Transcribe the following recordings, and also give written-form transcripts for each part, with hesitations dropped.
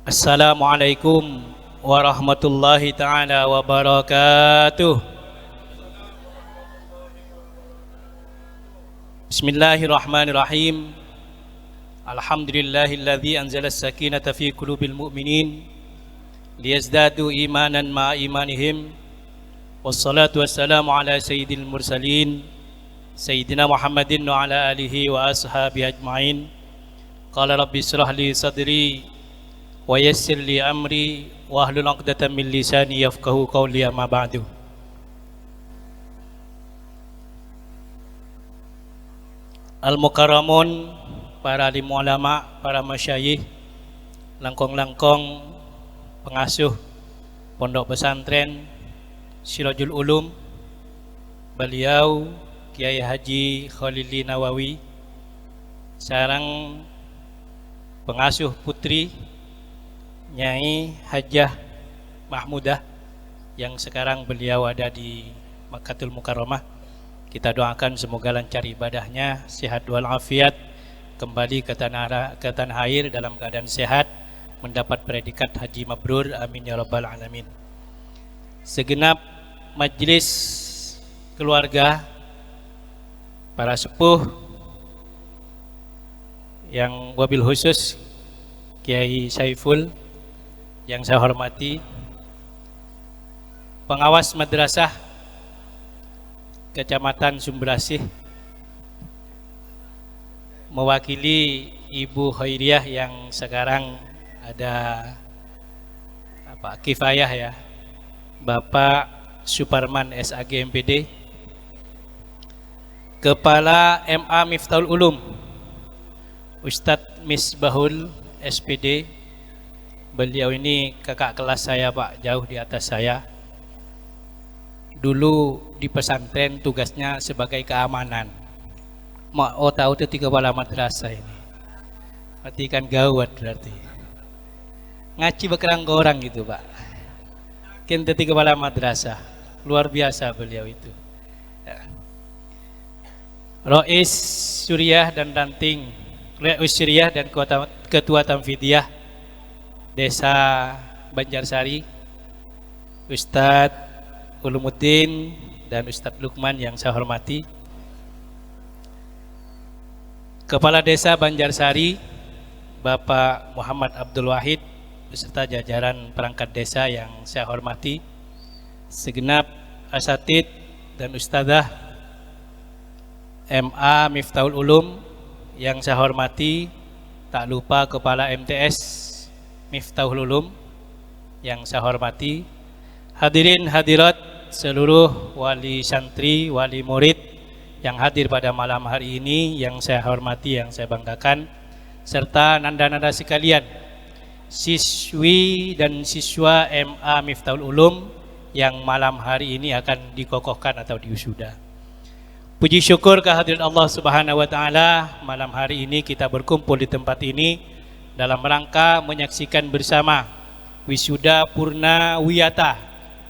Assalamualaikum warahmatullahi taala wabarakatuh. Bismillahirrahmanirrahim. Alhamdulillahilladzi anzala as-sakinata fi qulubil mu'minin liyazdadu imanan ma'a imanihim. Wassalatu wassalamu ala sayyidil mursalin sayyidina Muhammadin wa ala alihi wa ashabihi ajma'in. Qala rabbi israh li sadri wa yassir li amri wa hlul 'uqdatam min lisani yafqahu qawli, amma ba'du. Al-mukarramun, para alim ulama, para masyayikh, langkong-langkong pengasuh pondok pesantren Sirajul Ulum, beliau Kiai Haji Khalili Nawawi, sareng pengasuh putri Nyai Hajjah Mahmudah yang sekarang beliau ada di Makkatul Mukarramah. Kita doakan semoga lancar ibadahnya, sehat walafiat, kembali ke tanah air dalam keadaan sehat, mendapat predikat haji mabrur, amin ya rabbal alamin. Segenap majelis keluarga, para sepuh yang wabil khusus Kiai Saiful yang saya hormati, pengawas madrasah Kecamatan Sumberasih, mewakili Ibu Khairiyah yang sekarang ada kifayah ya, Bapak Suparman SAG MPD, Kepala MA Miftahul Ulum Ustadz Misbahul SPD. Beliau ini kakak kelas saya Pak, jauh di atas saya. Dulu di pesantren tugasnya sebagai keamanan. Mau tahu itu kepala madrasah ini. Berarti kan gawat berarti. Ngaji bekerang ke orang gitu Pak. Kita kepala madrasah. Luar biasa beliau itu. Ya. Rois Suriah dan Ranting, Rois Suriah dan Ketua Tamfidiyah Desa Banjarsari, Ustadz Ulumuddin dan Ustadz Lukman yang saya hormati, Kepala Desa Banjarsari Bapak Muhammad Abdul Wahid beserta jajaran perangkat desa yang saya hormati, segenap asatid dan ustadzah MA Miftahul Ulum yang saya hormati, tak lupa Kepala MTS Miftahul Ulum yang saya hormati, hadirin hadirat seluruh wali santri, wali murid yang hadir pada malam hari ini yang saya hormati, yang saya banggakan, serta nanda-nanda sekalian, siswi dan siswa MA Miftahul Ulum yang malam hari ini akan dikokohkan atau diwisuda. Puji syukur kehadirat Allah Subhanahu wa taala, malam hari ini kita berkumpul di tempat ini dalam rangka menyaksikan bersama wisuda Purna Wiyata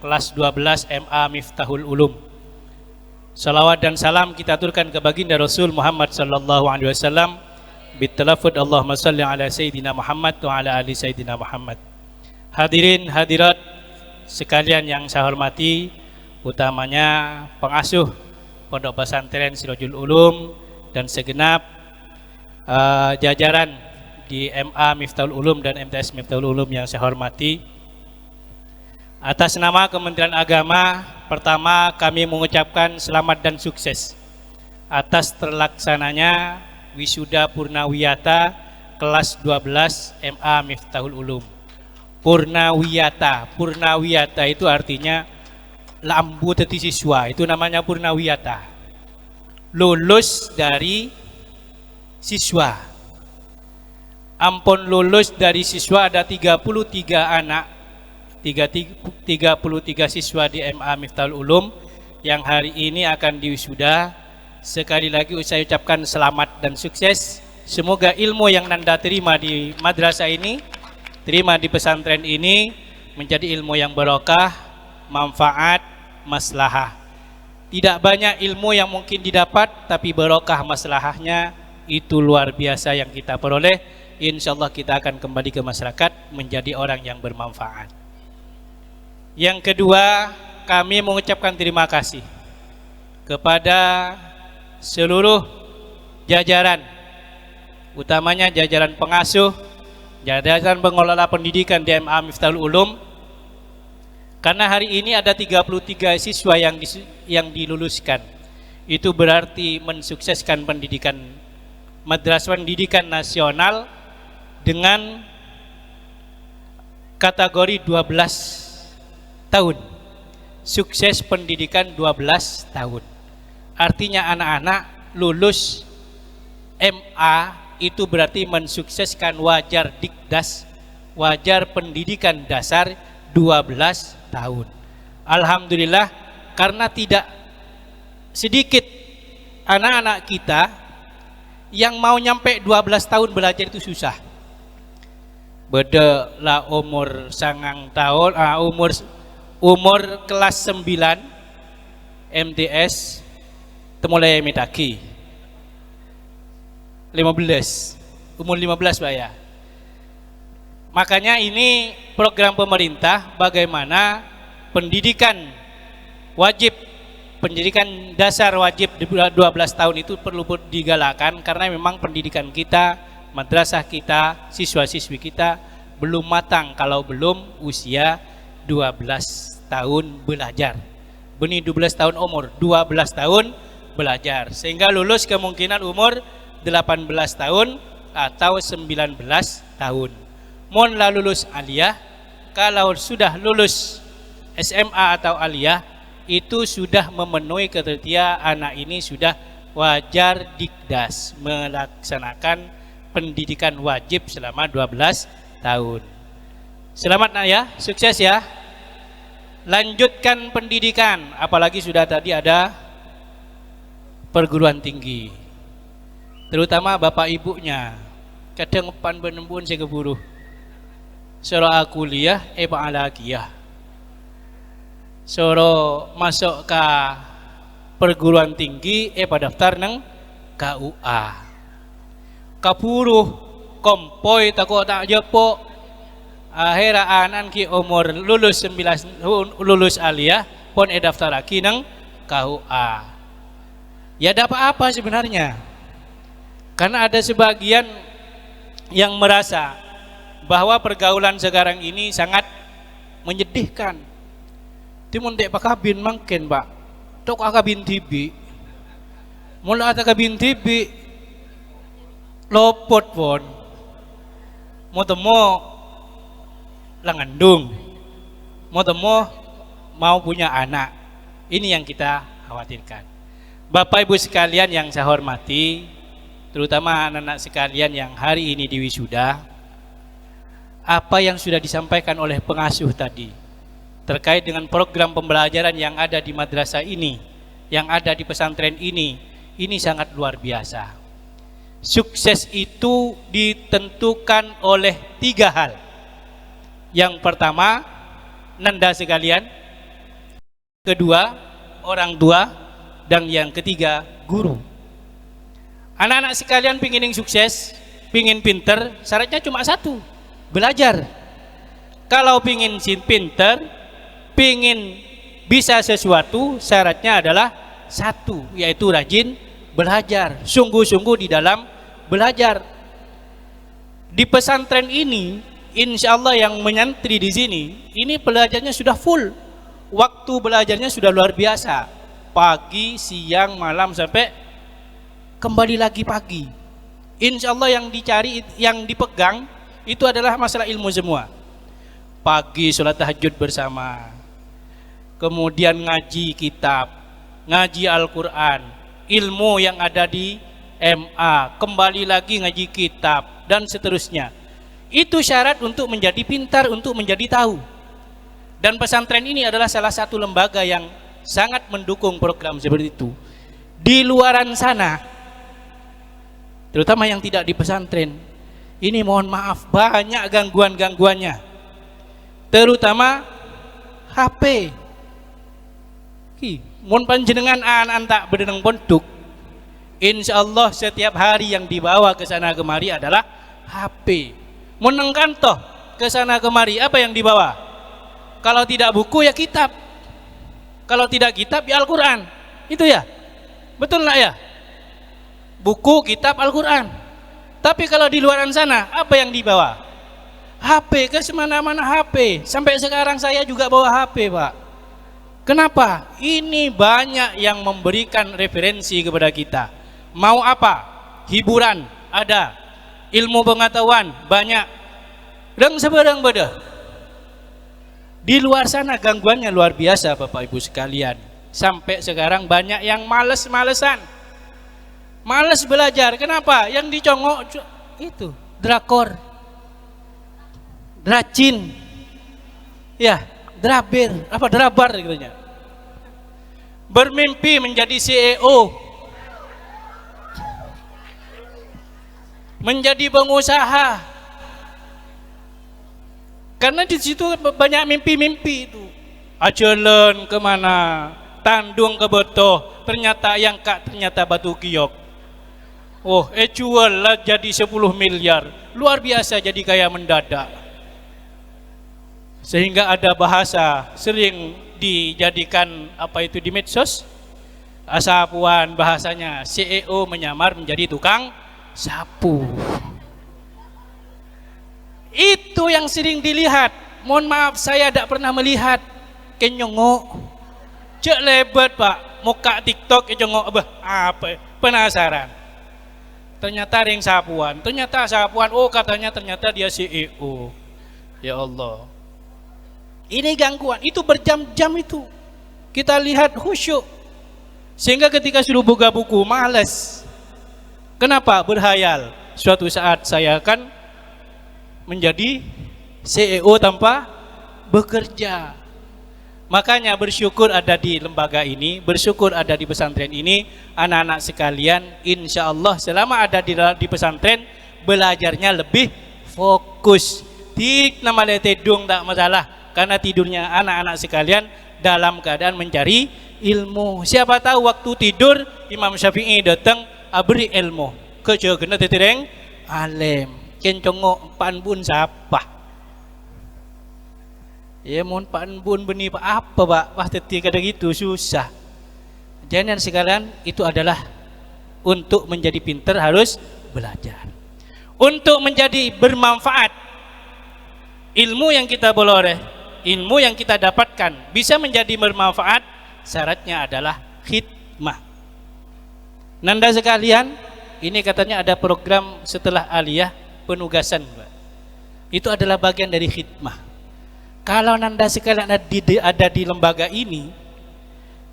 kelas 12 MA Miftahul Ulum. Salawat dan salam kita aturkan ke baginda Rasul Muhammad sallallahu alaihi wasallam bitalafud Allahumma salli ala sayyidina Muhammad wa ala ali sayyidina Muhammad. Hadirin hadirat sekalian yang saya hormati, utamanya pengasuh Pondok Pesantren Sirajul Ulum dan segenap jajaran di MA Miftahul Ulum dan MTS Miftahul Ulum yang saya hormati. Atas nama Kementerian Agama, pertama kami mengucapkan selamat dan sukses atas terlaksananya wisuda Purnawiyata kelas 12 MA Miftahul Ulum. Purnawiyata itu artinya lambu teti siswa, itu namanya Purnawiyata. Lulus dari siswa. Ampun lulus dari siswa ada 33 anak, 33 siswa di MA Miftahul Ulum yang hari ini akan diwisuda. Sekali lagi saya ucapkan selamat dan sukses. Semoga ilmu yang Nanda terima di madrasah ini, terima di pesantren ini, menjadi ilmu yang barokah, manfaat, maslahah. Tidak banyak ilmu yang mungkin didapat, tapi barokah maslahahnya itu luar biasa yang kita peroleh. insya Allah kita akan kembali ke masyarakat menjadi orang yang bermanfaat. Yang kedua, kami mengucapkan terima kasih kepada seluruh jajaran, utamanya jajaran pengasuh, jajaran pengelola pendidikan di MA Miftahul Ulum, karena hari ini ada 33 siswa yang diluluskan. Itu berarti mensukseskan pendidikan madrasah pendidikan nasional dengan kategori 12 tahun. Sukses pendidikan 12 tahun. Artinya anak-anak lulus MA itu berarti mensukseskan wajar dikdas, wajar pendidikan dasar 12 tahun. Alhamdulillah, karena tidak sedikit anak-anak kita yang mau nyampe 12 tahun belajar itu susah. Beda lah umur sangang tahun, umur kelas 9 MTS temulai medaki 15, umur 15 Pak ya. Makanya ini program pemerintah bagaimana pendidikan wajib, pendidikan dasar wajib 12 tahun itu perlu digalakkan, karena memang pendidikan kita, madrasah kita, siswa-siswi kita belum matang kalau belum usia 12 tahun belajar. Benih 12 tahun umur, 12 tahun belajar, sehingga lulus kemungkinan umur 18 tahun atau 19 tahun. Mohon lulus aliyah, kalau sudah lulus SMA atau aliyah itu sudah memenuhi kriteria anak ini sudah wajar dikdas, melaksanakan pendidikan wajib selama 12 tahun. Selamat nak ya, sukses ya. Lanjutkan pendidikan, apalagi sudah tadi ada perguruan tinggi. Terutama bapak ibunya, kadang pan benembun saya keburu. Suruh kuliah, ba'alakiyah. Suruh masuk ke perguruan tinggi, pada daftar nang KUA. Kapuruh kompoi takut tak jepo. Akhirnya anan ki umur lulus 19 lulus aliyah pun daftar lagi nang KUA. Ya dapat apa sebenarnya? Karena ada sebagian yang merasa bahwa pergaulan sekarang ini sangat menyedihkan. Timun dek pakabin mungkin Pak. Tok akabin tibi. Mula akabin tibi lopot pun. Mau temu langandung. Mau temu mau punya anak. Ini yang kita khawatirkan. Bapak Ibu sekalian yang saya hormati, terutama anak-anak sekalian yang hari ini di wisuda, apa yang sudah disampaikan oleh pengasuh tadi terkait dengan program pembelajaran yang ada di madrasah ini, yang ada di pesantren ini sangat luar biasa. Sukses itu ditentukan oleh 3 hal. Yang pertama, nanda sekalian, kedua, orang tua, dan yang ketiga, guru. Anak-anak sekalian pingin sukses, pingin pinter, syaratnya cuma satu, belajar. Kalau pingin pinter, pingin bisa sesuatu, syaratnya adalah satu, yaitu rajin belajar, sungguh-sungguh di dalam belajar. Di pesantren ini, insya Allah yang menyantri di sini, ini belajarnya sudah full, waktu belajarnya sudah luar biasa, pagi, siang, malam sampai kembali lagi pagi. Insya Allah yang dicari, yang dipegang itu adalah masalah ilmu semua. Pagi sholat tahajud bersama, kemudian ngaji kitab, ngaji Al-Quran, ilmu yang ada di MA, kembali lagi ngaji kitab, dan seterusnya. Itu syarat untuk menjadi pintar, untuk menjadi tahu. Dan pesantren ini adalah salah satu lembaga yang sangat mendukung program seperti itu. Di luaran sana, terutama yang tidak di pesantren, ini mohon maaf banyak gangguan-gangguannya, terutama HP. Mohon panjenengan anak tak berdenang pondok, insya Allah setiap hari yang dibawa ke sana kemari adalah HP. Menengkan toh ke sana kemari, apa yang dibawa? Kalau tidak buku ya kitab. Kalau tidak kitab ya Al-Quran. Itu ya. Betul nggak ya? Buku, kitab, Al-Quran. Tapi kalau di luar sana apa yang dibawa? HP, ke semana-mana HP. Sampai sekarang saya juga bawa HP, Pak. Kenapa? Ini banyak yang memberikan referensi kepada kita. Mau apa? Hiburan ada, ilmu pengetahuan banyak. Dan sebarang beda. Di luar sana gangguannya luar biasa, Bapak Ibu sekalian. Sampai sekarang banyak yang males-malesan. Males belajar. Kenapa? Yang dicongok itu drakor, dracin, ya, drabar gitu. Bermimpi menjadi CEO, menjadi pengusaha. Karena di situ banyak mimpi-mimpi itu. Ajalan kemana? Tandung ke Betoh, ternyata yang kak ternyata batu giok. Oh, jual lah jadi 10 miliar. Luar biasa, jadi kaya mendadak. Sehingga ada bahasa sering dijadikan apa itu di medsos, sapuan, bahasanya CEO menyamar menjadi tukang sapu. Itu yang sering dilihat. Mohon maaf, saya tidak pernah melihat. Kenyongok cek lebat, Pak, muka TikTok kenyongok apa, penasaran. Ternyata ring sapuan, ternyata sapuan, oh katanya ternyata dia CEO. Ya Allah, ini gangguan, itu berjam-jam itu. Kita lihat khusyuk. Sehingga ketika suruh buka buku, males. Kenapa? Berhayal. Suatu saat saya akan menjadi CEO tanpa bekerja. Makanya bersyukur ada di lembaga ini, bersyukur ada di pesantren ini. Anak-anak sekalian, insya Allah selama ada di pesantren, belajarnya lebih fokus. Di nama letedung tak masalah, karena tidurnya anak-anak sekalian dalam keadaan mencari ilmu. Siapa tahu waktu tidur Imam Syafi'i datang beri ilmu. Kejauhan tetereng alim. Kencongok pan pun siapa? Ya mohon pan pun beni apa Pak? Wah ketika gitu susah. Jangan sekalian, itu adalah untuk menjadi pintar harus belajar. Untuk menjadi bermanfaat, ilmu yang kita boleh, ilmu yang kita dapatkan bisa menjadi bermanfaat, syaratnya adalah khidmah. Nanda sekalian, ini katanya ada program setelah aliyah penugasan, Pak. Itu adalah bagian dari khidmah. Kalau nanda sekalian ada di lembaga ini,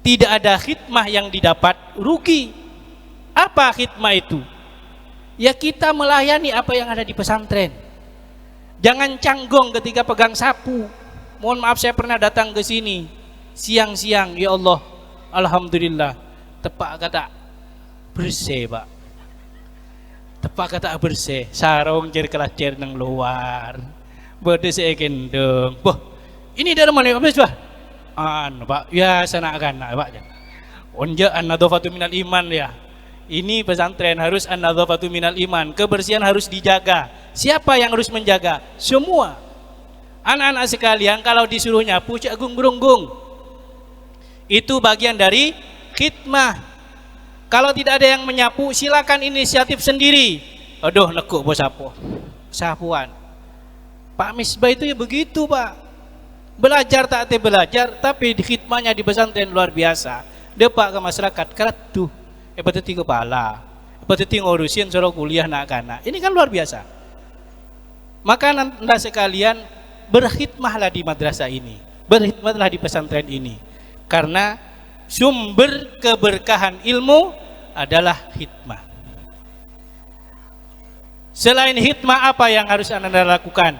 tidak ada khidmah yang didapat, rugi. Apa khidmah itu? Ya kita melayani apa yang ada di pesantren. Jangan canggung ketika pegang sapu. Mohon maaf, saya pernah datang ke sini siang-siang, ya Allah, alhamdulillah, tepak kata bersih, Pak. Tepak kata bersih, sarung cer kelas cer nang luar. Bode saya gendong. Boh, ini dari mana Pak? Pak, ya sana akan Pak. Onja an-nadhafatu minal iman ya. Ini pesantren harus an-nadhafatu minal iman. Kebersihan harus dijaga. Siapa yang harus menjaga? Semua. Anak-anak sekalian, kalau disuruh nyapu cak gung-berunggung. Itu bagian dari khidmah. Kalau tidak ada yang menyapu, silakan inisiatif sendiri. Aduh, nekuk bos sapuan. Pak Misbah itu ya begitu, Pak. Belajar tak belajar, tapi khidmahnya di pesantren luar biasa. Depak ke masyarakat, keratuh. Peteti kepala, peteti ngurusin suruh kuliah nak kana. Ini kan luar biasa. Maka anda sekalian, berkhidmahlah di madrasah ini, berkhidmahlah di pesantren ini. Karena sumber keberkahan ilmu adalah khidmah. Selain khidmah, apa yang harus anda lakukan?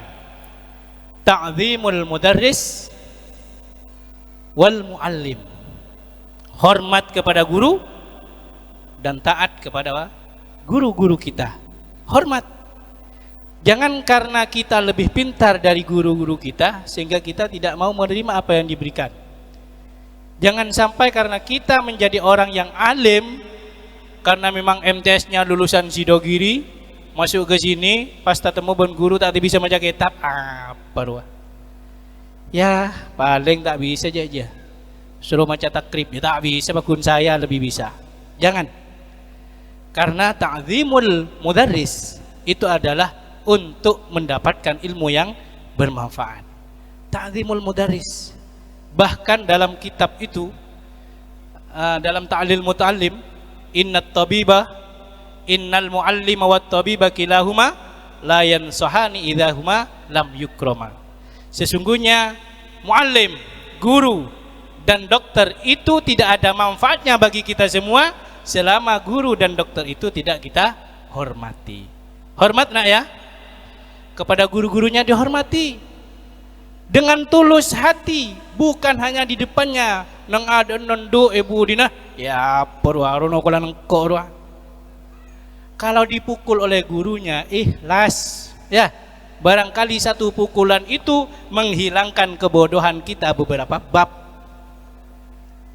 Ta'zimul mudarris wal muallim. Hormat kepada guru dan taat kepada guru-guru kita. Hormat. Jangan karena kita lebih pintar dari guru-guru kita sehingga kita tidak mau menerima apa yang diberikan. Jangan sampai karena kita menjadi orang yang alim, karena memang MTS-nya lulusan Sidogiri, Masuk ke sini, pas ketemu ben guru tak bisa baca kitab, apa doa? Ya, paling tak bisa aja. Suruh baca takrib, ya tak bisa, bakun saya lebih bisa. Jangan. Karena ta'zimul mudarris itu adalah untuk mendapatkan ilmu yang bermanfaat. Ta'zimul mudarris. Bahkan dalam kitab itu, dalam ta'lil muta'allim, innal muallima wat tabiba kilahuma la yansahani idahuma lam yukrama. Sesungguhnya muallim, guru dan dokter itu tidak ada manfaatnya bagi kita semua selama guru dan dokter itu tidak kita hormati. Hormat nak ya, kepada guru-gurunya dihormati dengan tulus hati, bukan hanya di depannya nang ada nendo ibu dina ya perwarono kolan korwa. Kalau dipukul oleh gurunya ikhlas ya, barangkali satu pukulan itu menghilangkan kebodohan kita beberapa bab.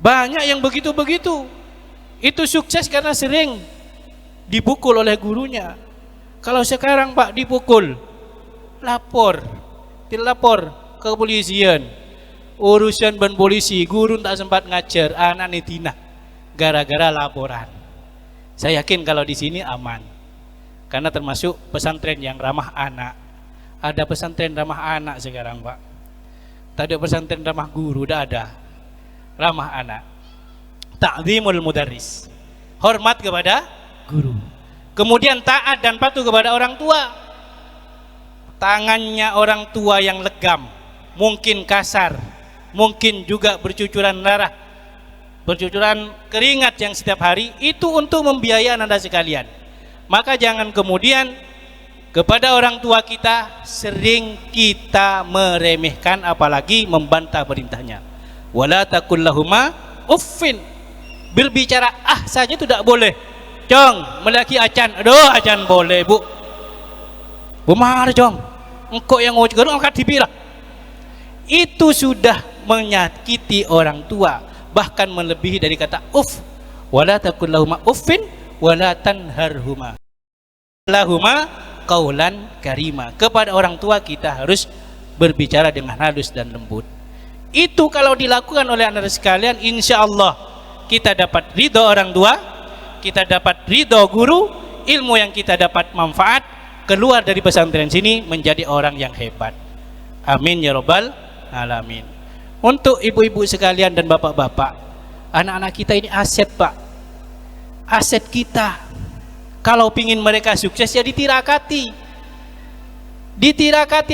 Banyak yang begitu-begitu, itu sukses karena sering dipukul oleh gurunya. Kalau sekarang Pak dipukul, dilapor ke kepolisian, urusan ban polisi, guru tak sempat ngajar, anak netina gara-gara laporan. Saya yakin kalau di sini aman, karena termasuk pesantren yang ramah anak. Ada pesantren ramah anak sekarang Pak. Tak ada pesantren ramah guru, dah ada ramah anak. Ta'zimul mudarris, hormat kepada guru. Kemudian taat dan patuh kepada orang tua. Tangannya orang tua yang legam, mungkin kasar, mungkin juga bercucuran darah, bercucuran keringat yang setiap hari, itu untuk membiayai Anda sekalian. Maka jangan kemudian kepada orang tua kita sering kita meremehkan, apalagi membantah perintahnya. Wala taqul lahuma uffin, berbicara saja itu tidak boleh. Jong, melaki acan, aduh acan boleh bu, bumar jong, engkau yang ngocok gerung angkat dibilah. Itu sudah menyakiti orang tua, bahkan melebihi dari kata uff. Wala taqul lahuma uffin wala tanharhuma lahuma qaulan karima. Kepada orang tua kita harus berbicara dengan halus dan lembut. Itu kalau dilakukan oleh anda sekalian, insya Allah kita dapat ridho orang tua, kita dapat ridho guru, ilmu yang kita dapat manfaat, keluar dari pesantren sini menjadi orang yang hebat. Amin ya robbal alamin. Untuk ibu-ibu sekalian dan bapak-bapak, anak-anak kita ini aset Pak, aset kita. Kalau pingin mereka sukses ya ditirakati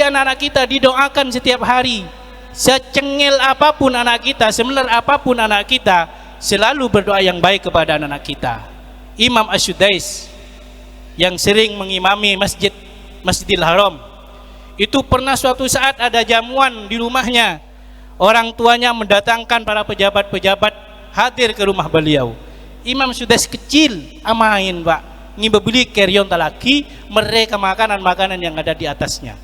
anak-anak kita, didoakan setiap hari. Secengil apapun anak kita, semelar apapun anak kita, selalu berdoa yang baik kepada anak-anak kita. Imam Ash-Sudais yang sering mengimami Masjidil Haram, itu pernah suatu saat ada jamuan di rumahnya. Orang tuanya mendatangkan para pejabat-pejabat hadir ke rumah beliau. Imam Sudais kecil, amain Pak, beli keryon talaki, mereka makanan-makanan yang ada di atasnya.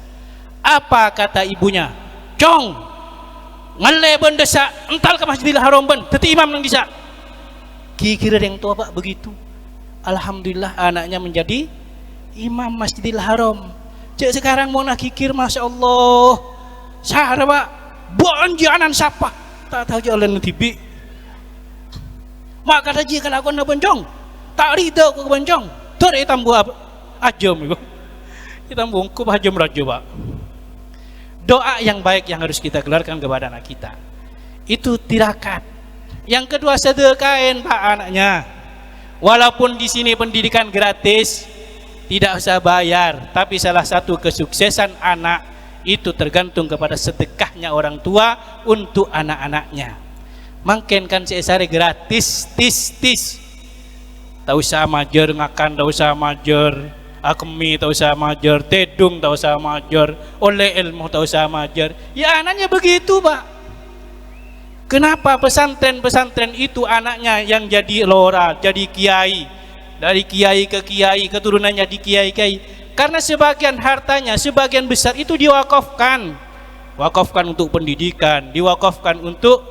Apa kata ibunya? Cong, ngale ben desa ental ke Masjidil Haram ben, teti imam nang desa. Kira yang tua Pak begitu. Alhamdulillah anaknya menjadi imam Masjidil Haram. Cek sekarang mau nak kikir, masya Allah. Sahara Pak, bonjanan siapa? Tak tahu jalan tibi. Mak kata jika kalau aku nak bencong, tak rida aku bencong. Ter tambu ajam itu. Kita bungkup ajam raja Pak. Doa yang baik yang harus kita keluarkan kepada anak kita. Itu tirakat. Yang kedua sedekahin Pak anaknya. Walaupun di sini pendidikan gratis, tidak usah bayar, tapi salah satu kesuksesan anak itu tergantung kepada sedekahnya orang tua untuk anak-anaknya. Mungkin kan sehari gratis, tis. Tak usah majer ngakan, tak usah majer akemi, tak usah majer tedung, tak usah majer oleh ilmu, tak usah majer. Ya anaknya begitu Pak. Kenapa pesantren-pesantren itu anaknya yang jadi lora, jadi kiai, dari kiai ke kiai, keturunannya di kiai-kiai? Karena sebagian hartanya, sebagian besar itu diwakafkan untuk pendidikan, diwakafkan untuk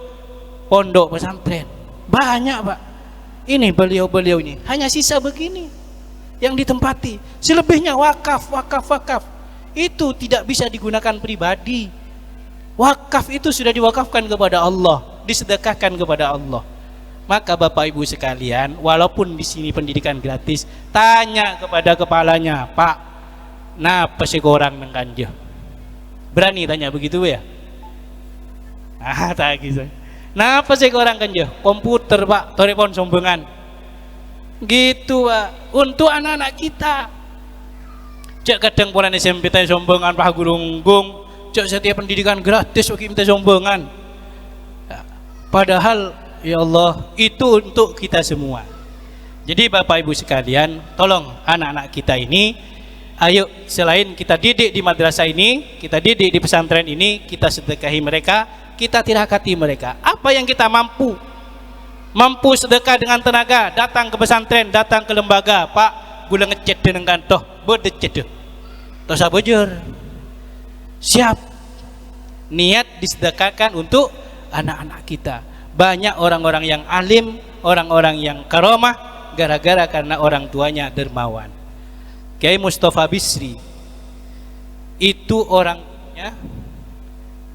pondok pesantren. Banyak Pak. Ini beliau-beliau ini hanya sisa begini. yang ditempati. Selebihnya wakaf, wakaf, wakaf. Itu tidak bisa digunakan pribadi. Wakaf itu sudah diwakafkan kepada Allah, disedekahkan kepada Allah. Maka Bapak Ibu sekalian, walaupun di sini pendidikan gratis, tanya kepada kepalanya, Pak, napa sih orang nang kanjeng? Berani tanya begitu ya? Tak gitu. Napa sih orang kanjeng? Komputer Pak, telepon sombongan. Gitu Pak, untuk anak-anak kita. Cek kadang polan SMP tanya sombongan Pak Gurunggung, cek setiap pendidikan gratis bagi minta sombongan. Padahal ya Allah, itu untuk kita semua. Jadi Bapak Ibu sekalian, tolong anak-anak kita ini, ayo selain kita didik di madrasah ini, kita didik di pesantren ini, kita sedekahi mereka, kita tirakati mereka. Apa yang kita mampu? Mampu sedekah dengan tenaga, datang ke pesantren, datang ke lembaga. Pak, gula ngecet dengan kantoh, bodecet deh. Toh sabujur. Siap. Niat disedekahkan untuk anak-anak kita. Banyak orang-orang yang alim, orang-orang yang karomah gara-gara karena orang tuanya dermawan. Kiai Mustafa Bisri itu orangnya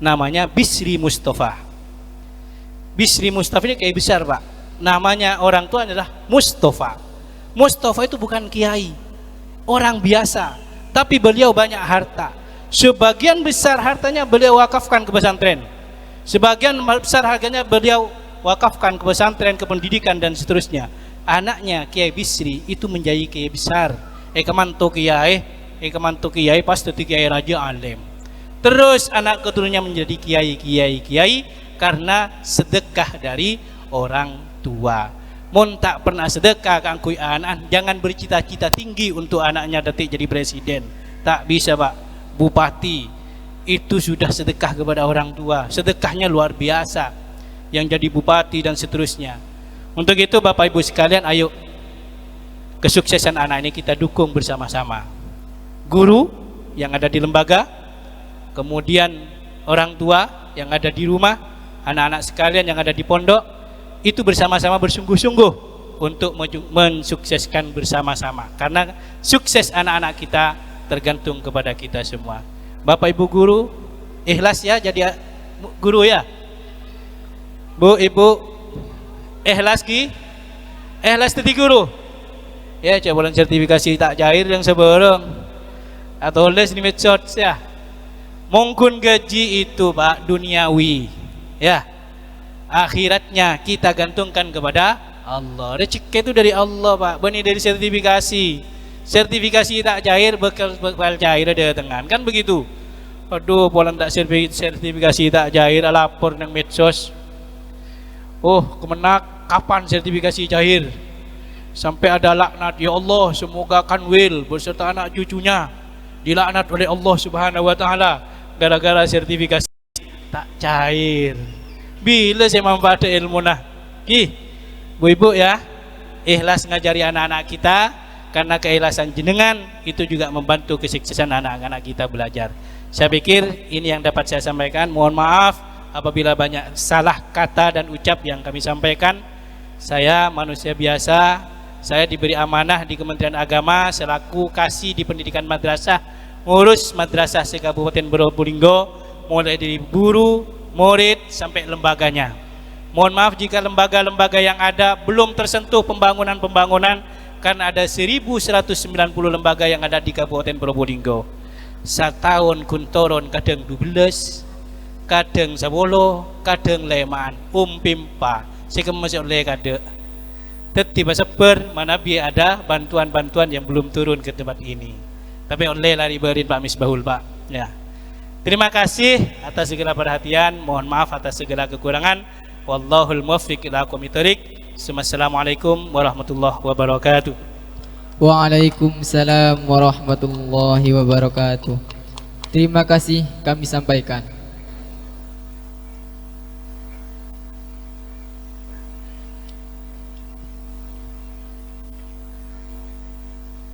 namanya Bisri Mustafa. Bisri Mustafa ini kiai besar Pak. Namanya orang tua adalah Mustafa. Mustafa itu bukan kiai, orang biasa, tapi beliau banyak harta. Sebagian besar hartanya beliau wakafkan ke pesantren. Sebagian besar harganya beliau wakafkan ke pesantren, ke pendidikan dan seterusnya. Anaknya Kiai Bisri itu menjadi kiai besar. Kemantu kiai pas itu kiai raja alim. Terus anak keturunannya menjadi kiai karena sedekah dari orang tua. Mun tak pernah sedekah kangkui anak, jangan bercita-cita tinggi untuk anaknya detik jadi presiden. Tak bisa Pak. Bupati itu sudah sedekah kepada orang tua, sedekahnya luar biasa, yang jadi bupati dan seterusnya. Untuk itu Bapak Ibu sekalian, ayo kesuksesan anak ini kita dukung bersama-sama. Guru yang ada di lembaga, kemudian orang tua yang ada di rumah, anak-anak sekalian yang ada di pondok, itu bersama-sama bersungguh-sungguh untuk mensukseskan bersama-sama. Karena sukses anak-anak kita tergantung kepada kita semua. Bapak Ibu guru, ikhlas ya jadi guru ya. Bu Ibu, ikhlas ki? Ikhlas jadi guru. Ya, coba sertifikasi tak cair yang sebelum atau les di medsos ya. Mungkin gaji itu Pak duniawi, ya. Akhiratnya kita gantungkan kepada Allah. Rezeki itu dari Allah Pak, benih dari sertifikasi. Sertifikasi tak cair, bekal cair ada tangan kan begitu. Aduh, polan tak sertifikasi tak cair, lapor nang medsos. Oh, kemenak kapan sertifikasi cair? Sampai ada laknat, ya Allah semoga Kanwil beserta anak cucunya dilaknat oleh Allah Subhanahu wa taala gara-gara sertifikasi tak cair. Bila saya manfaat ilmu nah? Bu Ibu ya, ikhlas ngajari anak-anak kita. Karena keikhlasan jenengan itu juga membantu kesuksesan anak-anak kita belajar. Saya pikir ini yang dapat saya sampaikan. Mohon maaf apabila banyak salah kata dan ucap yang kami sampaikan. Saya manusia biasa. Saya diberi amanah di Kementerian Agama selaku kasih di pendidikan madrasah, ngurus madrasah se-Kabupaten Probolinggo, mulai dari guru, murid sampai lembaganya. Mohon maaf jika lembaga-lembaga yang ada belum tersentuh pembangunan-pembangunan, karena ada 1190 lembaga yang ada di Kabupaten Probolinggo. Setahun kuntoron kadang 12, kadang 10, kadang leman, pimpa, masih oleh kade. Tiba seber mana biar ada bantuan-bantuan yang belum turun ke tempat ini. Tapi oleh lari berin Pak Misbahul Pak. Ya. Terima kasih atas segala perhatian. Mohon maaf atas segala kekurangan. Wallahul muwaffiq ila aqwamit thoriq. Assalamualaikum warahmatullahi wabarakatuh. Waalaikumsalam warahmatullahi wabarakatuh. Terima kasih kami sampaikan.